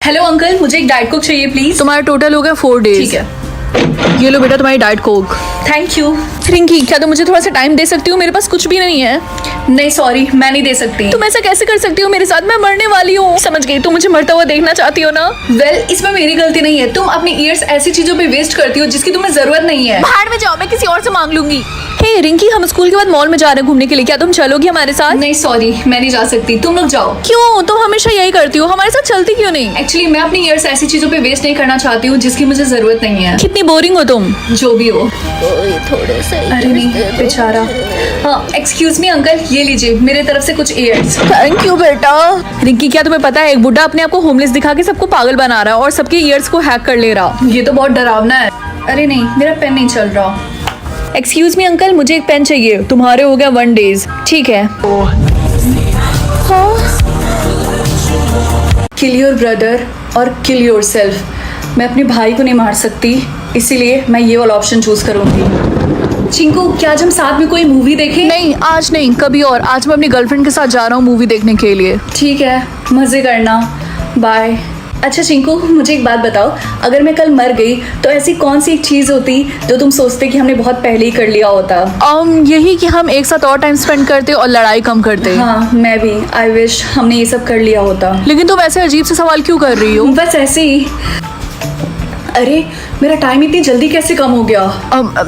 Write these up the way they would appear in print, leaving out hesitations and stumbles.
Hello uncle, मुझे एक diet Coke चाहिए प्लीज। तुम्हारा टोटल हो गया 4 डेज। ठीक है, ये लो बेटा तुम्हारी diet Coke. Thank you. Rinki, क्या तुम मुझे थोड़ा सा टाइम दे सकती हो? मेरे पास कुछ भी नहीं है। नहीं सॉरी, मैं नहीं दे सकती। तुम ऐसा कैसे कर सकती हो मेरे साथ? मैं मरने वाली हूँ। समझ गई, तुम मुझे मरता हुआ देखना चाहती हो ना? वेल, इसमें मेरी गलती नहीं है। तुम अपनी ईयर्स ऐसी चीजों पे वेस्ट करती हो जिसकी तुम्हें जरूरत नहीं है। बाहर में जाओ, मैं किसी और से मांग लूंगी। हे रिंकी, हम स्कूल के बाद मॉल में जा रहे हैं घूमने के लिए, क्या तुम चलोगी हमारे साथ? नहीं सॉरी, मैं नहीं जा सकती, तुम लोग जाओ। क्यों? तुम हमेशा यही करती हो, हमारे साथ चलती क्यों नहीं? एक्चुअली मैं अपनी ईयर्स ऐसी चीजों पे वेस्ट नहीं करना चाहती हूँ जिसकी मुझे जरूरत नहीं है। कितनी बोरिंग हो तुम। जो भी हो। थोड़े से अरे नहीं, बेचारा। हाँ, एक्सक्यूज मी अंकल, ये लीजिए मेरे तरफ से कुछ ईयर्स। थैंक यू बेटा। रिंकी, क्या तुम्हें पता है एक बुढ़ा अपने आप को होमलेस दिखा के सबको पागल बना रहा है और सबके ईयर्स को हैक कर ले रहा। ये तो बहुत डरावना है। अरे नहीं, मेरा पेन नहीं चल रहा। एक्सक्यूज मी अंकल, मुझे एक पेन चाहिए। तुम्हारे हो गया 1 डेज। ठीक है। किल योर ब्रदर और किल योर सेल्फ। मैं अपने भाई को नहीं मार सकती, इसीलिए मैं ये वाला ऑप्शन चूज करूंगी। चिंकू, क्या आज हम साथ में कोई मूवी देखें? नहीं, आज नहीं, कभी और। आज मैं अपनी गर्लफ्रेंड के साथ जा रहा हूँ मूवी देखने के लिए। ठीक है, मजे करना। बाय। अच्छा चिंकू, मुझे एक बात बताओ, अगर मैं कल मर गई तो ऐसी कौन सी एक चीज होती जो तुम सोचते कि हमने बहुत पहले ही कर लिया होता? यही कि हम एक साथ और टाइम स्पेंड करते और लड़ाई कम करते। हाँ, मैं भी। आई विश हमने ये सब कर लिया होता। लेकिन तुम ऐसे अजीब से सवाल क्यों कर रही हो? बस ऐसे ही। अरे, मेरा टाइम इतनी जल्दी कैसे कम हो गया?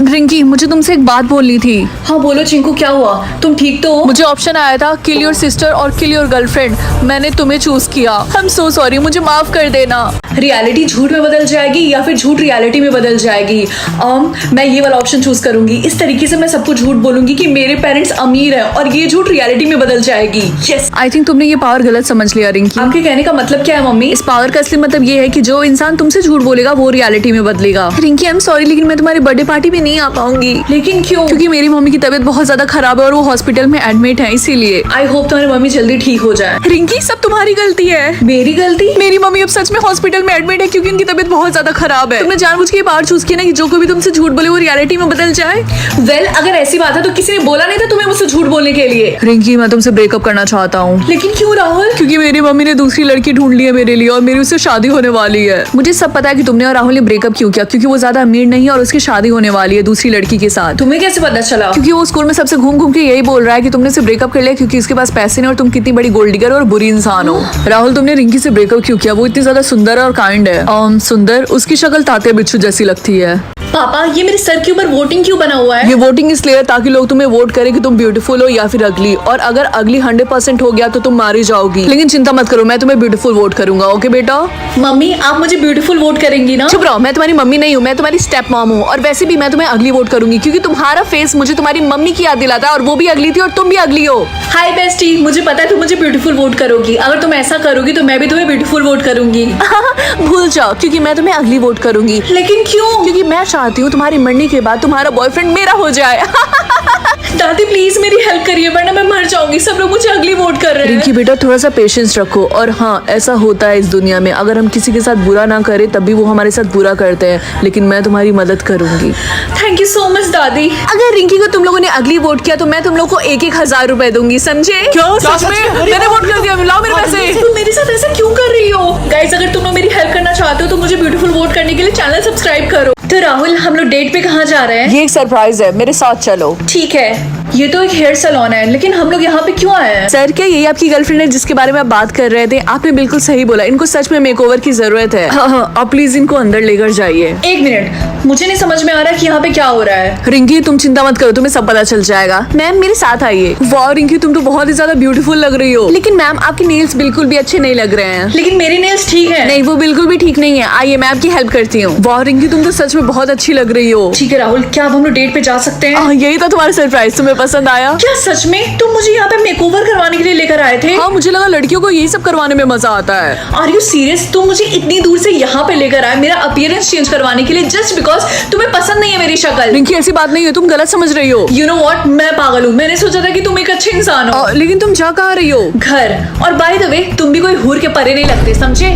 रिंकी, मुझे तुमसे एक बात बोलनी थी। हाँ बोलो चिंकू, क्या हुआ? तुम ठीक तो हो? मुझे ऑप्शन आया था किल योर सिस्टर और किल योर गर्लफ्रेंड। मैंने तुम्हें चूज किया। आई एम सो सॉरी, मुझे माफ कर देना। रियलिटी झूठ में बदल जाएगी या फिर झूठ रियलिटी में बदल जाएगी? मैं ये वाला ऑप्शन चूज करूंगी। इस तरीके से मैं सबको झूठ बोलूंगी कि मेरे पेरेंट्स अमीर हैं और ये झूठ रियलिटी में बदल जाएगी। यस। आई थिंक तुमने ये पावर गलत समझ लिया रिंकी। आपके कहने का मतलब क्या है मम्मी? इस पावर का असली मतलब ये है कि जो इंसान तुमसे झूठ बोलेगा वो रियलिटी में बदलेगा। रिंकी, आई एम सॉरी, लेकिन मैं तुम्हारी बर्थडे पार्टी में नहीं आ पाऊंगी। लेकिन क्यों? क्योंकि मेरी मम्मी की तबीयत बहुत ज्यादा खराब है और वो हॉस्पिटल में एडमिट है, इसीलिए। आई होप तुम्हारी मम्मी जल्दी ठीक हो जाए। रिंकी, सब तुम्हारी गलती है। मेरी गलती? मेरी मम्मी अब सच में हॉस्पिटल में एडमिट है क्योंकि उनकी तबीयत बहुत ज्यादा खराब है। तुमने जानबूझ के पावर चूज किया ना कि जो कोई भी तुमसे झूठ बोले वो रियलिटी में बदल जाए। वेल, अगर ऐसी बात है तो किसी ने बोला नहीं था तुम्हें मुझसे झूठ बोलने के लिए? रिंकी, मैं तुमसे ब्रेकअप करना चाहता हूँ। लेकिन क्यों राहुल? क्योंकि मेरी मम्मी ने दूसरी लड़की ढूंढ ली है मेरे लिए और मेरी उससे शादी होने वाली है। मुझे सब पता है कि तुमने और राहुल ने ब्रेकअप क्यों किया, क्योंकि वो ज्यादा अमीर नहीं है और उसकी शादी होने वाली है दूसरी लड़की के साथ। तुम्हें कैसे पता चला? क्योंकि वो स्कूल में सबसे घूम घूम के यही बोल रहा है कि तुमने से ब्रेकअप कर लिया क्योंकि उसके पास पैसे नहीं और तुम कितनी बड़ी गोल्ड डिगर और बुरी इंसान हो। राहुल, तुमने रिंकी से ब्रेकअप क्यों किया? वो इतनी ज्यादा सुंदर और काइंड है। सुंदर? उसकी शक्ल ताते बिच्छू जैसी लगती है। पापा, ये मेरे सर के ऊपर वोटिंग क्यों बना हुआ है? ये वोटिंग इसलिए है ताकि लोग तुम्हें वोट करें कि तुम ब्यूटीफुल हो या फिर अगली, और अगर अगली 100% हो गया तो तुम मारी जाओगी। लेकिन चिंता मत करो, मैं तुम्हें ब्यूटीफुल वोट करूंगा। ओके बेटा? मम्मी, आप मुझे ब्यूटीफुल वोट करेंगी ना? चुप रहो, मैं तुम्हारी मम्मी नहीं हूँ, मैं तुम्हारी स्टेप मॉम हूँ। और वैसे भी मैं तुम्हें अगली वोट करूंगी क्योंकि तुम्हारा फेस मुझे तुम्हारी मम्मी की याद दिलाता है और वो भी अगली थी और तुम भी अगली हो। हाय बेस्टी, मुझे पता है तुम मुझे ब्यूटीफुल वोट करोगी। अगर तुम ऐसा करोगी तो मैं भी तुम्हें ब्यूटीफुल वोट करूंगी। भूल जाओ, क्योंकि मैं तुम्हें अगली वोट करूंगी। लेकिन क्यों? क्योंकि मैं चाहती हूँ तुम्हारी मरने के बाद तुम्हारा बॉयफ्रेंड मेरा हो जाए। दादी प्लीज मेरी हेल्प करिए, वरना मैं मर जाऊंगी। सब लोग मुझे अगली वोट कर रहे हैं। रिंकी बेटा, थोड़ा सा पेशेंस रखो। और हाँ, ऐसा होता है इस दुनिया में, अगर हम किसी के साथ बुरा ना करें तब भी वो हमारे साथ बुरा करते हैं, लेकिन मैं तुम्हारी मदद करूंगी। थैंक यू सो मच दादी। अगर रिंकी को तुम लोगों ने अगली वोट किया तो मैं तुम लोग को 1,000 रुपए दूंगी, समझे? क्यों? सच में? मैंने वोट कर दिया, लाओ मेरे पैसे। तुम मेरे साथ ऐसा क्यों कर रही हो? गाइस, अगर तुम लोग मेरी हेल्प करना चाहते हो तो मुझे ब्यूटीफुल वोट करने के लिए चैनल सब्सक्राइब करो। तो राहुल, हम लोग डेट पे कहाँ जा रहे हैं? ये एक सरप्राइज है, मेरे साथ चलो। ठीक है। ये तो एक हेयर सैलून है, लेकिन हम लोग यहाँ पे क्यों आए हैं? सर, क्या यही आपकी गर्लफ्रेंड है जिसके बारे में आप बात कर रहे थे? आपने बिल्कुल सही बोला, इनको सच में मेकओवर की जरूरत है। हाँ, आप प्लीज इनको अंदर लेकर जाइए। एक मिनट, मुझे नहीं समझ में आ रहा कि यहाँ पे क्या हो रहा है। रिंकी, तुम चिंता मत करो, तुम्हें सब पता चल जाएगा। मैम, मेरे साथ आइए। वाह रिंकी, तुम तो बहुत ही ज्यादा ब्यूटीफुल लग रही हो। लेकिन मैम, आपके नेल्स बिल्कुल भी अच्छे नहीं लग रहे हैं। लेकिन मेरे नेल्स ठीक है। नहीं, वो बिल्कुल भी ठीक नहीं है। आइए, मैं आपकी हेल्प करती हूँ। वाह रिंकी, तुम तो सच में बहुत अच्छी लग रही हो। ठीक है राहुल, क्या अब हम लोग डेट पे जा सकते हैं? यही था तुम्हारा सरप्राइज, तुम्हें पसंद आया? क्या सच में? तुम मुझे यहाँ पे मेकओवर करवाने के लिए लेकर आए थे? हाँ, मुझे लगा लड़कियों को यही सब करवाने में मजा आता है। Are you serious? तुम मुझे इतनी दूर से यहाँ पे लेकर आए मेरा अपीयरेंस चेंज करवाने के लिए, जस्ट बिकॉज तुम्हें पसंद नहीं है मेरी शक्ल? रिंकी, ऐसी बात नहीं है, तुम गलत समझ रही हो। यू नो व्हाट, मैं पागल हूँ। मैंने सोचा था कि तुम एक अच्छे इंसान हो। लेकिन तुम जा कहाँ रही हो? घर। और बाय द वे, तुम भी कोई हूर के परे नहीं लगते, समझे?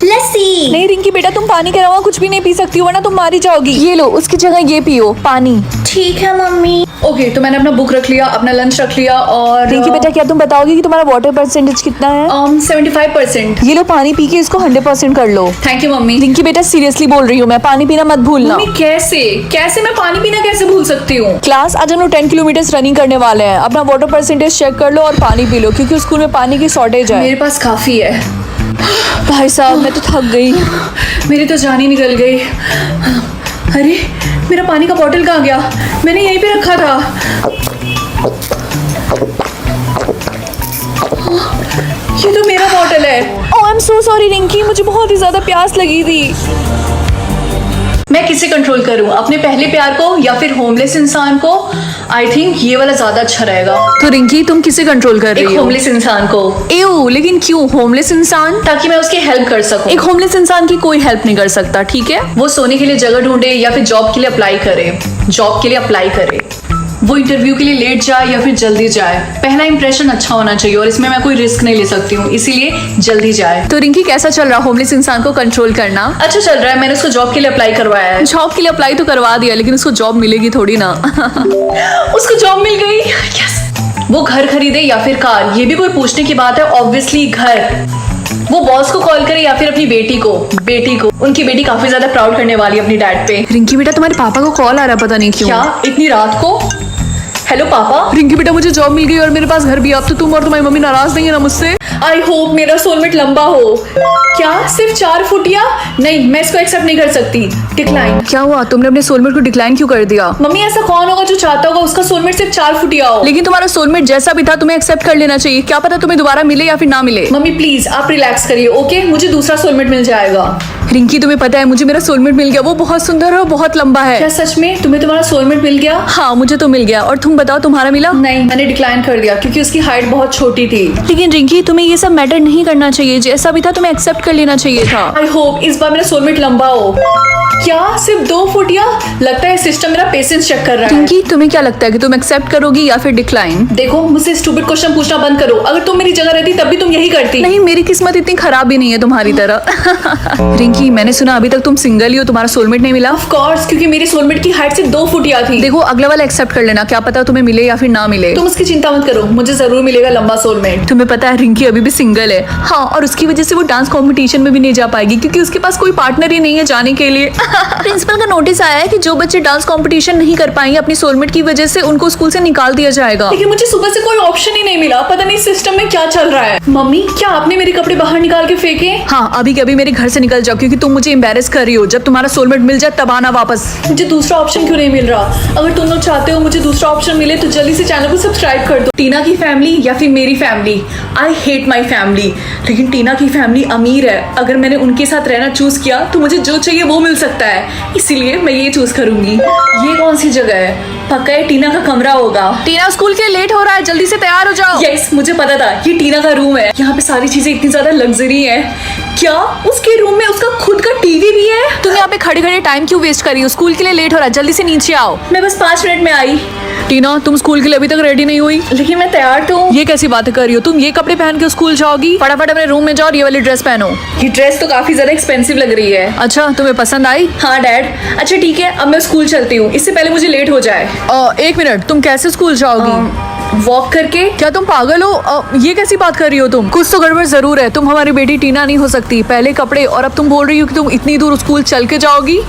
लस्सी। नहीं रिंकी बेटा तुम पानी के अलावा कुछ भी नहीं पी सकती हो वरना तुम मारी जाओगी। ये लो उसकी जगह ये पियो पानी। ठीक है मम्मी। ओके, तो मैंने अपना बुक रख लिया, अपना लंच रख लिया और रिंकी बेटा क्या तुम बताओगे कि तुम्हारा वाटर परसेंटेज कितना है? 75%। ये लो पानी पी के इसको 100% कर लो। Thank you mummy. रिंकी बेटा सीरियसली बोल रही हूँ मैं, पानी पीना मत भूलना। मम्मी कैसे मैं पानी पीना कैसे भूल सकती हूँ? क्लास आज हम लोग 10 किलोमीटर रनिंग करने वाले हैं। अपना वाटर परसेंटेज चेक कर लो और पानी पी लो क्योंकि स्कूल में पानी की शॉर्टेज है। मेरे पास काफी है। भाई साहब मैं तो थक गई। मेरी तो जान ही निकल गई। अरे मेरा पानी का बॉटल कहाँ गया? मैंने यहीं पे रखा था। ये तो मेरा बॉटल है। Oh I am so sorry Rinky, मुझे बहुत ही ज्यादा प्यास लगी थी। मैं किसे कंट्रोल करूं, अपने पहले प्यार को या फिर होमलेस इंसान को? आई थिंक ये वाला ज्यादा अच्छा रहेगा। तो रिंकी तुम किसे कंट्रोल कर एक रही हो? होमलेस इंसान को, एओ लेकिन क्यों होमलेस इंसान? ताकि मैं उसकी हेल्प कर सकूं। एक होमलेस इंसान की कोई हेल्प नहीं कर सकता, ठीक है? वो सोने के लिए जगह ढूंढे या फिर जॉब के लिए अप्लाई करे। वो इंटरव्यू के लिए लेट जाए या फिर जल्दी जाए, पहला इंप्रेशन अच्छा होना चाहिए और इसमें मैं कोई रिस्क नहीं ले सकती हूँ, इसीलिए जल्दी जाए। तो रिंकी कैसा चल रहा होमलेस इंसान को कंट्रोल करना? अच्छा चल रहा है। मैंने उसको जॉब के लिए अप्लाई करवाया है। जॉब के लिए अप्लाई तो करवा दिया लेकिन उसको जॉब मिलेगी थोड़ी ना। उसको जॉब मिल गई। यस। वो घर खरीदे या फिर कार, ये भी कोई पूछने की बात है? ऑब्वियसली घर। वो बॉस को कॉल करे या फिर अपनी बेटी को। उनकी बेटी काफी ज्यादा प्राउड करने वाली है अपनी डैड पे। रिंकी बेटा तुम्हारे पापा को कॉल आ रहा पता नहीं क्यों। क्या इतनी रात को? हेलो पापा। रिंकी बेटा मुझे जॉब मिल गई और मेरे पास घर भी। अब तो तुम और तुम्हारी मम्मी नाराज नहीं है ना मुझसे? आई होप मेरा सोलमेट लंबा हो। क्या सिर्फ 4 फुटिया? नहीं, मैं इसको एक्सेप्ट नहीं कर सकती। डिक्लाइन। क्या हुआ, तुमने अपने सोलमेट को डिक्लाइन क्यों कर दिया? मम्मी ऐसा कौन होगा जो चाहता होगा उसका सोलमेट सिर्फ 4 फुटिया हो? लेकिन तुम्हारा सोलमेट जैसा भी था तुम्हें एक्सेप्ट कर लेना चाहिए। क्या पता तुम्हें दोबारा मिले या फिर ना मिले। मम्मी प्लीज आप रिलैक्स करिए, ओके? मुझे दूसरा सोलमेट मिल जाएगा। रिंकी तुम्हें पता है मुझे मेरा सोलमेट मिल गया। वो बहुत सुंदर है और बहुत लंबा है। क्या सच में तुम्हें तुम्हारा सोलमेट मिल गया? हाँ मुझे तो मिल गया। और तुम बताओ तुम्हारा मिला? नहीं, मैंने डिक्लाइन कर दिया क्योंकि उसकी हाइट बहुत छोटी थी। लेकिन रिंकी तुम्हें ये सब मैटर नहीं करना चाहिए। जैसा भी था तुम्हें एक्सेप्ट कर लेना चाहिए था। आई होप इस बार मेरा सोलमेट लंबा हो। क्या सिर्फ 2 फुटिया? लगता है सिस्टम मेरा पेशेंस चेक कर रहा है। रिंकी तुम्हें क्या लगता है कि तुम एक्सेप्ट करोगी या फिर डिक्लाइन? देखो मुझसे स्टूपिड क्वेश्चन पूछना बंद करो। अगर तुम मेरी जगह रहती तब भी तुम यही करती। नहीं मेरी किस्मत इतनी खराब भी नहीं है तुम्हारी तरह। रिंकी मैंने सुना अभी तक तुम सिंगल ही हो, तुम्हारा सोलमेट नहीं मिला? ऑफ कोर्स, क्योंकि मेरी सोलमेट की हाइट सिर्फ 2 फुटिया थी। देखो अगला वाला एक्सेप्ट कर लेना, क्या पता तुम्हें मिले या फिर ना मिले। तुम उसकी चिंता मत करो, मुझे जरूर मिलेगा लंबा सोलमेट। तुम्हें पता है रिंकी अभी भी सिंगल है। हाँ और उसकी वजह से वो डांस कंपटीशन में भी नहीं जा पाएगी क्योंकि उसके पास कोई पार्टनर ही नहीं है जाने के लिए। प्रिंसिपल का नोटिस आया है कि जो बच्चे डांस कंपटीशन नहीं कर पाएंगे अपनी सोलमेट की वजह से उनको स्कूल से निकाल दिया जाएगा। लेकिन मुझे सुबह से कोई ऑप्शन ही नहीं मिला, पता नहीं सिस्टम में क्या चल रहा है। मम्मी क्या आपने मेरे कपड़े बाहर निकाल के फेंके? हाँ अभी के अभी मेरे घर से निकल जाओ क्योंकि तुम मुझे एम्बेरस कर रही हो। जब तुम्हारा सोलमेट मिल जाए तब आना वापस। मुझे दूसरा ऑप्शन क्यों नहीं मिल रहा? अगर तुम लोग चाहते हो मुझे दूसरा ऑप्शन मिले तो जल्दी से चैनल को सब्सक्राइब कर दो। टीना की फैमिली या फिर मेरी family? I hate my family. लेकिन टीना की फैमिली अमीर है, अगर मैंने उनके साथ रहना चूज किया तो मुझे जो चाहिए वो मिल सकता है, इसीलिए मैं ये चूज करूंगी। ये कौन सी जगह है? पक्का ये टीना का कमरा होगा। टीना स्कूल के लेट हो रहा है, जल्दी से तैयार हो जाओ। यस मुझे पता था, ये टीना का रूम है। यहाँ पे सारी चीजें इतनी ज्यादा लग्जरी है। क्या उसके रूम में उसका खुद का टीवी भी है? तुम यहाँ पे खड़े खड़े टाइम क्यों वेस्ट कर रही हो? स्कूल के लिए लेट हो रहा है, जल्दी से नीचे आओ। मैं बस 5 मिनट में आई। टीना तुम स्कूल के लिए अभी तक रेडी नहीं हुई? लेकिन मैं तैयार तो हूँ। ये कैसी बातें कर रही हो? तुम ये कपड़े पहन के स्कूल जाओगी? फटाफट अपने रूम में जाओ और ये वाली ड्रेस पहनो। ये ड्रेस तो काफी ज्यादा एक्सपेंसिव लग रही है। अच्छा तुम्हें पसंद आई? हाँ डैड। अच्छा ठीक है, अब मैं स्कूल चलती हूँ, इससे पहले मुझे लेट हो जाए। 1 मिनट, तुम कैसे स्कूल जाओगी? वॉक करके। क्या तुम पागल हो? ये कैसी बात कर रही हो तुम? कुछ तो गड़बड़ जरूर है। तुम हमारी बेटी टीना नहीं हो सकती। पहले कपड़े और अब तुम बोल रही हो कि तुम इतनी दूर स्कूल चल के जाओगी।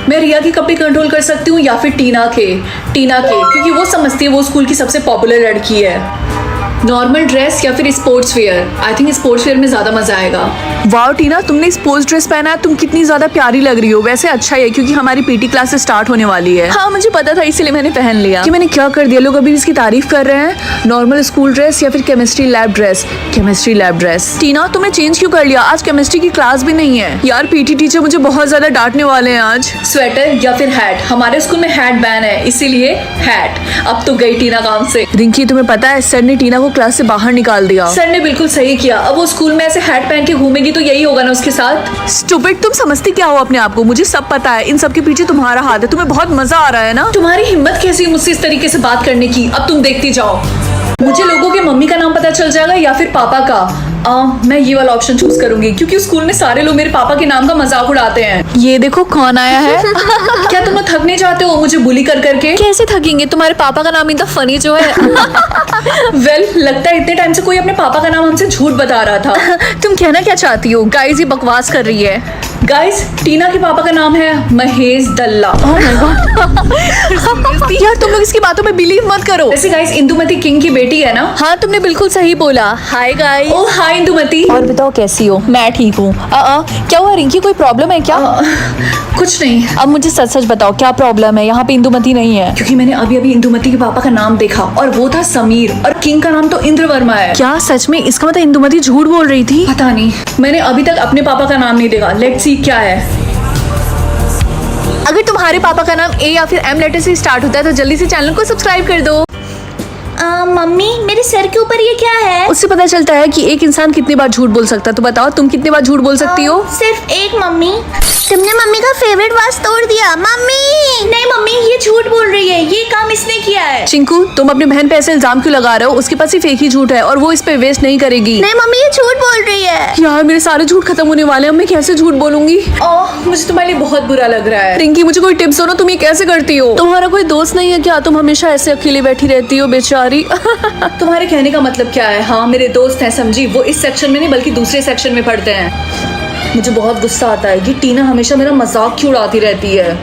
मैं रिया के कपड़े कंट्रोल कर सकती हूँ या फिर टीना के क्योंकि वो समझती है वो स्कूल की सबसे पॉपुलर लड़की है। नॉर्मल ड्रेस या फिर sports wear? I think sports wear में ज्यादा मजा आएगा। वाह टीना तुमने स्पोर्ट्स ड्रेस पहना है, तुम कितनी ज्यादा प्यारी लग रही हो। वैसे अच्छा है क्योंकि हमारी पीटी क्लास स्टार्ट होने वाली है। हाँ मुझे पता था इसीलिए मैंने पहन लिया। कि मैंने क्या कर दिया, लोग अभी इसकी तारीफ कर रहे हैं। नॉर्मल स्कूल ड्रेस या फिर chemistry lab dress? Chemistry lab dress. Tina तुमने चेंज क्यों कर लिया? आज केमिस्ट्री की क्लास भी नहीं है। यार पीटी टीचर मुझे बहुत ज्यादा डांटने वाले हैं आज। स्वेटर या फिर हैट? हमारे स्कूल में हैट बैन है, इसीलिए हैट। अब तो गई टीना काम से। रिंकी तुम्हें पता है सर ने टीना को क्लास से बाहर निकाल दिया। सर ने बिल्कुल सही किया। अब वो स्कूल में ऐसे हैट पहन के घूमेगी तो यही होगा ना उसके साथ। स्टूपिड तुम समझती क्या हो अपने आप को? मुझे सब पता है, इन सब के पीछे तुम्हारा हाथ है। तुम्हें बहुत मजा आ रहा है ना? तुम्हारी हिम्मत कैसी मुझसे इस तरीके से बात करने की? अब तुम देखती जाओ। मुझे लोगों के मम्मी का नाम पता चल जाएगा या फिर पापा का। मैं ये वाला ऑप्शन चूज करूंगी क्योंकि स्कूल में सारे लोग मेरे पापा के नाम का मजाक उड़ाते हैं। ये देखो कौन आया है। क्या तुम लोग थक नहीं जाते हो मुझे बुली कर करके? कैसे थकेंगे, तुम्हारे पापा का नाम इतना फनी जो है। वेल लगता है इतने टाइम से कोई अपने पापा का नाम हमसे झूठ बता रहा था। तुम कहना क्या चाहती हो? गाइस ये बकवास कर रही है। गाइस टीना के पापा का नाम है महेश दल्ला। Oh my God। यार तुम लोग इसकी बातों में बिलीव मत करो। वैसे गाइस इंदुमती किंग की बेटी है ना? हाँ तुमने बिल्कुल सही बोला। Hi guys. Oh hi Indumati. और बताओ कैसी हो? मैं ठीक हूँ। क्या हुआ रिंकी, कोई प्रॉब्लम है क्या? कुछ नहीं। अब मुझे सच सच बताओ क्या प्रॉब्लम है? यहाँ पे इंदुमती नहीं है। क्योंकि मैंने अभी अभी इंदुमती के पापा का नाम देखा और वो था समीर और किंग का नाम तो इंद्र वर्मा है। क्या सच में? इसका मतलब इंदुमती झूठ बोल रही थी? पता नहीं, मैंने अभी तक अपने पापा का नाम नहीं देखा। लेट्स सी क्या है। अगर तुम्हारे पापा का नाम ए या फिर एम लेटर से स्टार्ट होता है तो जल्दी से चैनल को सब्सक्राइब कर दो। मम्मी मेरे सर के ऊपर ये क्या है? उससे पता चलता है कि एक इंसान कितनी बार झूठ बोल सकता है। तो बताओ तुम कितनी बार झूठ बोल सकती हो? सिर्फ एक। मम्मी तुमने मम्मी का फेवरेट वास तोड़ दिया। मम्मी नहीं मम्मी ये झूठ बोल रही है, ये काम इसने किया है। चिंकू तुम अपनी बहन पे ऐसे इल्जाम क्यों लगा रहे हो? उसके पास सिर्फ एक ही झूठ है और वो इस पे वेस्ट नहीं करेगी। नहीं मम्मी ये झूठ बोल रही है। यार मेरे सारे झूठ खत्म होने वाले हैं, अब मैं कैसे झूठ बोलूंगी? मुझे तुम्हारे लिए बहुत बुरा लग रहा है। रिंकी मुझे कोई टिप्स दो ना, तुम ये कैसे करती हो? तुम्हारा कोई दोस्त नहीं है क्या? तुम हमेशा ऐसे अकेले बैठी रहती हो बेचारी। तुम्हारे कहने का मतलब क्या है? हाँ मेरे दोस्त हैं समझी, वो इस सेक्शन में नहीं बल्कि दूसरे सेक्शन में पढ़ते हैं। मुझे बहुत गुस्सा आता है कि टीना हमेशा मेरा मजाक क्यों उड़ाती रहती है।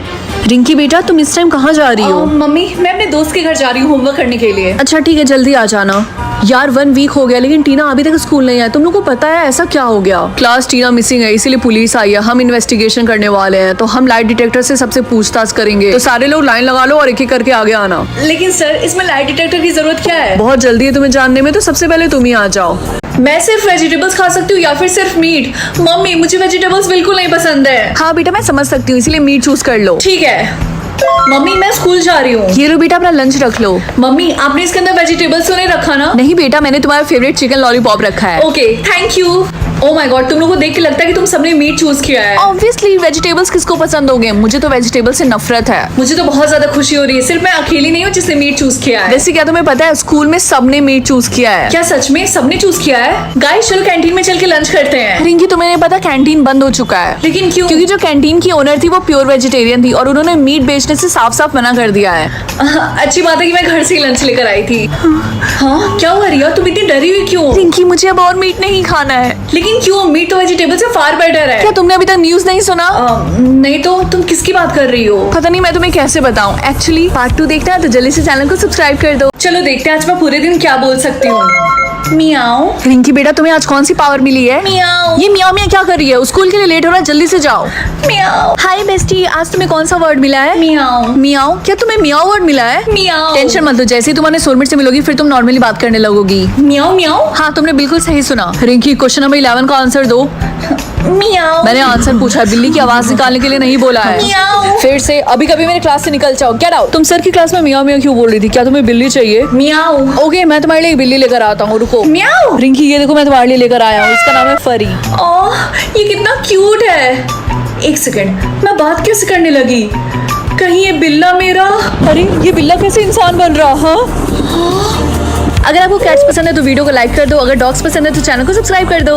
रिंकी बेटा तुम इस टाइम कहाँ जा रही हो? मम्मी मैं अपने दोस्त के घर जा रही हूँ होमवर्क करने के लिए। अच्छा ठीक है जल्दी आ जाना। यार 1 वीक हो गया लेकिन टीना अभी तक स्कूल नहीं आई। तुम लोग को पता है ऐसा क्या हो गया? क्लास टीना मिसिंग है इसीलिए पुलिस आई है। हम इन्वेस्टिगेशन करने वाले हैं तो हम लाइट डिटेक्टर से सबसे पूछताछ करेंगे। तो सारे लोग लाइन लगा लो और एक एक करके आगे आना। लेकिन सर इसमें लाइट डिटेक्टर की जरूरत क्या है? बहुत जल्दी है तुम्हें जानने में, तो सबसे पहले तुम ही आ जाओ। मैं सिर्फ वेजिटेबल्स खा सकती हूँ या फिर सिर्फ मीट? मम्मी मुझे वेजिटेबल्स बिल्कुल नहीं पसंद है। हाँ बेटा मैं समझ सकती हूँ, इसीलिए मीट चूज कर लो। ठीक है मम्मी मैं स्कूल जा रही हूँ। ये लो बेटा अपना लंच रख लो। मम्मी आपने इसके अंदर वेजिटेबल्स तो नहीं रखा ना? नहीं बेटा मैंने तुम्हारा फेवरेट चिकन लॉलीपॉप रखा है। Okay thank you. Oh my God तुम लोगों को देख के लगता है कि तुम सबने मीट चूज किया है। ऑब्वियसली वेजिटेबल्स किसको पसंद होंगे? मुझे तो वेजिटेबल से नफरत है। मुझे तो बहुत ज्यादा खुशी हो रही है, सिर्फ मैं अकेली नहीं हूँ जिसने मीट चूज किया है। वैसे क्या तुम्हें पता है स्कूल में सबने मीट चूज किया है। क्या सच में सबने चूज किया है? गाइस चलो कैंटीन में चल के लंच करते हैं। रिंकी तुम्हें नहीं पता कैंटीन बंद हो चुका है। लेकिन क्यों? क्योंकि जो कैंटीन की ओनर थी वो प्योर वेजिटेरियन थी और उन्होंने मीट बेचने से साफ साफ मना कर दिया है। अच्छी बात है कि मैं घर से ही लंच लेकर आई थी। हाँ क्या हुआ रिया, तुम इतनी डरी हुई क्यों? रिंकी मुझे अब और मीट नहीं खाना है। लेकिन क्यों? मीट तो वेजिटेबल से फार बेटर है। क्या तुमने अभी तक न्यूज नहीं सुना? नहीं तो तुम किसकी बात कर रही हो? पता नहीं, मैं तुम्हें कैसे बताऊं। एक्चुअली पार्ट 2 देखना है तो जल्दी से चैनल को सब्सक्राइब कर दो। चलो देखते हैं आज मैं पूरे दिन क्या बोल सकती हूँ। मियाओ। रिंकी बेटा तुम्हें आज कौन सी पावर मिली है? मियाओ। ये मियाओ मियाओ क्या कर रही है? स्कूल के लिए लेट हो रहा है, जल्दी से जाओ। मियाओ। हाय बेस्टी, आज तुम्हें कौन सा वर्ड मिला है? मियाओ। मियाओ। क्या तुम्हें मियाओ वर्ड मिला है? मियाओ। टेंशन मत लो, जैसे ही तुम्हारे सोलमेट से मिलोगी फिर तुम नॉर्मली बात करने लगोगी। मियाओ मियाओ। हाँ तुमने बिल्कुल सही सुना। रिंकी क्वेश्चन नंबर 11 का आंसर दो। मियाओ। मैंने आंसर पूछा है, बिल्ली की आवाज निकालने के लिए नहीं बोला है। मियाओ। फिर से अभी कभी मेरे क्लास से निकल जाओ, गेट आउट। तुम सर की क्लास में मियाओ मियाओ क्यों बोल रही थी? क्या तुम्हें बिल्ली चाहिए? मियाओ। ओके मैं तुम्हारे लिए एक बिल्ली लेकर आता हूँ, रुको। मियाओ। रिंकी ये देखो मैं तुम्हारे लिए लेकर आया हूँ, इसका नाम है फरी। ओह ये कितना क्यूट है। एक सेकंड, मैं बात कैसे करने लगी? कहीं ये बिल्ला मेरा? अरे ये बिल्ला कैसे इंसान बन रहा? हाँ अगर आपको कैट्स पसंद है तो वीडियो को लाइक कर दो, अगर डॉग्स पसंद है तो चैनल को सब्सक्राइब कर दो।